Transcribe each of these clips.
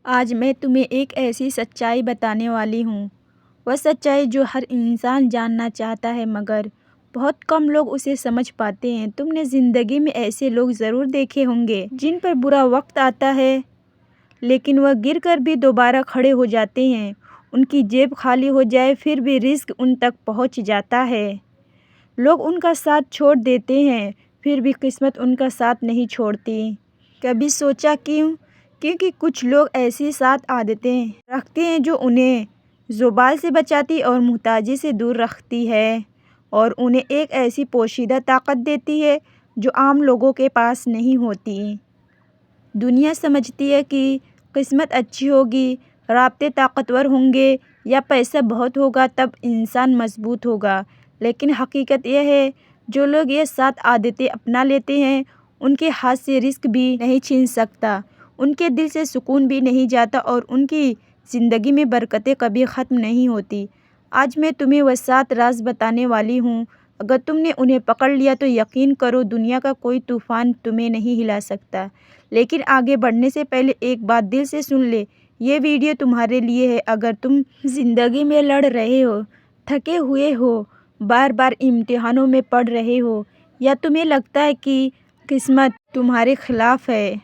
آج میں تمہیں ایک ایسی سچائی بتانے والی ہوں، وہ سچائی جو ہر انسان جاننا چاہتا ہے مگر بہت کم لوگ اسے سمجھ پاتے ہیں۔ تم نے زندگی میں ایسے لوگ ضرور دیکھے ہوں گے جن پر برا وقت آتا ہے لیکن وہ گر کر بھی دوبارہ کھڑے ہو جاتے ہیں۔ ان کی جیب خالی ہو جائے پھر بھی رزق ان تک پہنچ جاتا ہے۔ لوگ ان کا ساتھ چھوڑ دیتے ہیں پھر بھی قسمت ان کا ساتھ نہیں چھوڑتی۔ کبھی سوچا کیوں؟ کیونکہ کچھ لوگ ایسی 7 عادتیں رکھتے ہیں جو انہیں زوال سے بچاتی اور محتاجی سے دور رکھتی ہے اور انہیں ایک ایسی پوشیدہ طاقت دیتی ہے جو عام لوگوں کے پاس نہیں ہوتی۔ دنیا سمجھتی ہے کہ قسمت اچھی ہوگی، رابطے طاقتور ہوں گے یا پیسہ بہت ہوگا تب انسان مضبوط ہوگا، لیکن حقیقت یہ ہے جو لوگ یہ 7 عادتیں اپنا لیتے ہیں ان کے ہاتھ سے رزق بھی نہیں چھین سکتا، ان کے دل سے سکون بھی نہیں جاتا اور ان کی زندگی میں برکتیں کبھی ختم نہیں ہوتی۔ آج میں تمہیں وہ 7 راز بتانے والی ہوں، اگر تم نے انہیں پکڑ لیا تو یقین کرو دنیا کا کوئی طوفان تمہیں نہیں ہلا سکتا۔ لیکن آگے بڑھنے سے پہلے ایک بات دل سے سن لے، یہ ویڈیو تمہارے لیے ہے۔ اگر تم زندگی میں لڑ رہے ہو، تھکے ہوئے ہو، بار بار امتحانوں میں پڑھ رہے ہو یا تمہیں لگتا ہے کہ قسمت تمہارے خلاف ہے،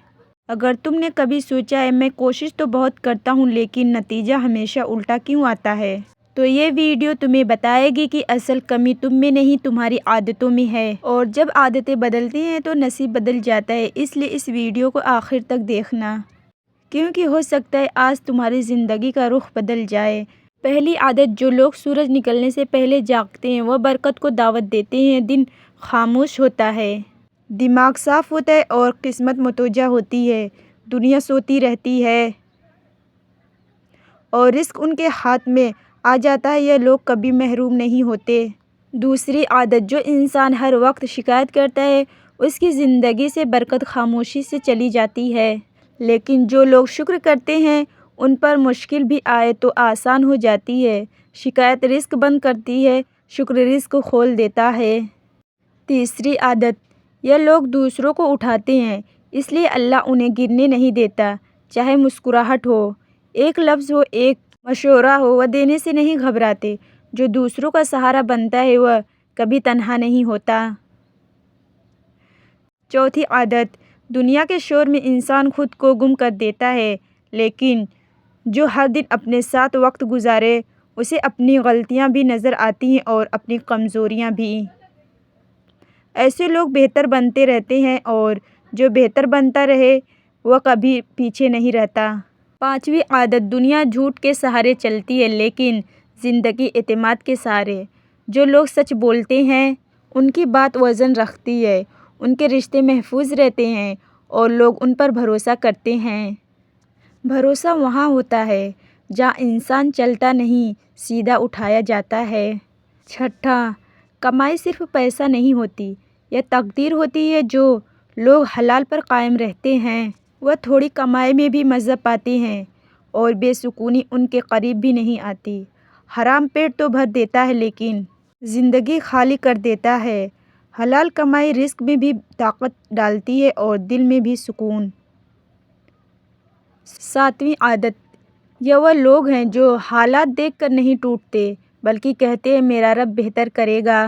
اگر تم نے کبھی سوچا ہے میں کوشش تو بہت کرتا ہوں لیکن نتیجہ ہمیشہ الٹا کیوں آتا ہے، تو یہ ویڈیو تمہیں بتائے گی کہ اصل کمی تم میں نہیں تمہاری عادتوں میں ہے، اور جب عادتیں بدلتی ہیں تو نصیب بدل جاتا ہے۔ اس لیے اس ویڈیو کو آخر تک دیکھنا، کیونکہ ہو سکتا ہے آج تمہاری زندگی کا رخ بدل جائے۔ پہلی عادت، جو لوگ سورج نکلنے سے پہلے جاگتے ہیں وہ برکت کو دعوت دیتے ہیں۔ دن خاموش ہوتا ہے، دماغ صاف ہوتا ہے اور قسمت متوجہ ہوتی ہے۔ دنیا سوتی رہتی ہے اور رزق ان کے ہاتھ میں آ جاتا ہے، یہ لوگ کبھی محروم نہیں ہوتے۔ دوسری عادت، جو انسان ہر وقت شکایت کرتا ہے اس کی زندگی سے برکت خاموشی سے چلی جاتی ہے، لیکن جو لوگ شکر کرتے ہیں ان پر مشکل بھی آئے تو آسان ہو جاتی ہے۔ شکایت رزق بند کرتی ہے، شکر رزق کھول دیتا ہے۔ تیسری عادت، یہ لوگ دوسروں کو اٹھاتے ہیں اس لیے اللہ انہیں گرنے نہیں دیتا، چاہے مسکراہٹ ہو، ایک لفظ ہو، ایک مشورہ ہو، وہ دینے سے نہیں گھبراتے۔ جو دوسروں کا سہارا بنتا ہے وہ کبھی تنہا نہیں ہوتا۔ چوتھی عادت، دنیا کے شور میں انسان خود کو گم کر دیتا ہے لیکن جو ہر دن اپنے ساتھ وقت گزارے اسے اپنی غلطیاں بھی نظر آتی ہیں اور اپنی کمزوریاں بھی۔ ایسے لوگ بہتر بنتے رہتے ہیں اور جو بہتر بنتا رہے وہ کبھی پیچھے نہیں رہتا۔ پانچویں عادت، دنیا جھوٹ کے سہارے چلتی ہے لیکن زندگی اعتماد کے سہارے۔ جو لوگ سچ بولتے ہیں ان کی بات وزن رکھتی ہے، ان کے رشتے محفوظ رہتے ہیں اور لوگ ان پر بھروسہ کرتے ہیں۔ بھروسہ وہاں ہوتا ہے جہاں انسان چلتا نہیں سیدھا اٹھایا جاتا ہے۔ چھٹا، کمائی صرف پیسہ نہیں ہوتی، یہ تقدیر ہوتی ہے۔ جو لوگ حلال پر قائم رہتے ہیں وہ تھوڑی کمائی میں بھی مزہ پاتے ہیں اور بے سکونی ان کے قریب بھی نہیں آتی۔ حرام پیٹ تو بھر دیتا ہے لیکن زندگی خالی کر دیتا ہے، حلال کمائی رزق میں بھی طاقت ڈالتی ہے اور دل میں بھی سکون۔ ساتویں عادت، یہ وہ لوگ ہیں جو حالات دیکھ کر نہیں ٹوٹتے بلکہ کہتے ہیں میرا رب بہتر کرے گا۔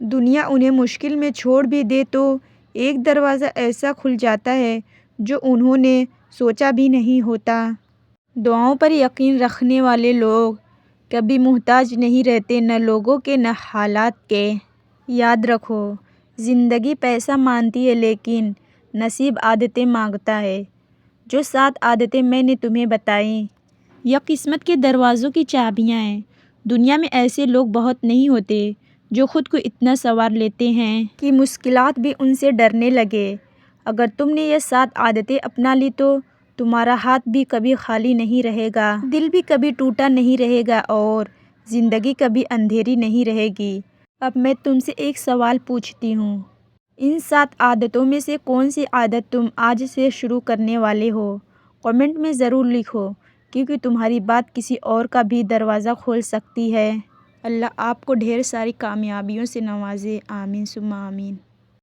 دنیا انہیں مشکل میں چھوڑ بھی دے تو ایک دروازہ ایسا کھل جاتا ہے جو انہوں نے سوچا بھی نہیں ہوتا۔ دعاؤں پر یقین رکھنے والے لوگ کبھی محتاج نہیں رہتے، نہ لوگوں کے نہ حالات کے۔ یاد رکھو، زندگی پیسہ مانگتی ہے لیکن نصیب عادتیں مانگتا ہے۔ جو 7 عادتیں میں نے تمہیں بتائیں یہ قسمت کے دروازوں کی چابیاں ہیں۔ دنیا میں ایسے لوگ بہت نہیں ہوتے جو خود کو اتنا سنوار لیتے ہیں کہ مشکلات بھی ان سے ڈرنے لگے۔ اگر تم نے یہ 7 عادتیں اپنا لی تو تمہارا ہاتھ بھی کبھی خالی نہیں رہے گا، دل بھی کبھی ٹوٹا نہیں رہے گا اور زندگی کبھی اندھیری نہیں رہے گی۔ اب میں تم سے ایک سوال پوچھتی ہوں، ان 7 عادتوں میں سے کون سی عادت تم آج سے شروع کرنے والے ہو؟ کمنٹ میں ضرور لکھو، کیونکہ تمہاری بات کسی اور کا بھی دروازہ کھول سکتی ہے۔ اللہ آپ کو ڈھیر ساری کامیابیوں سے نوازے، آمین ثم آمین۔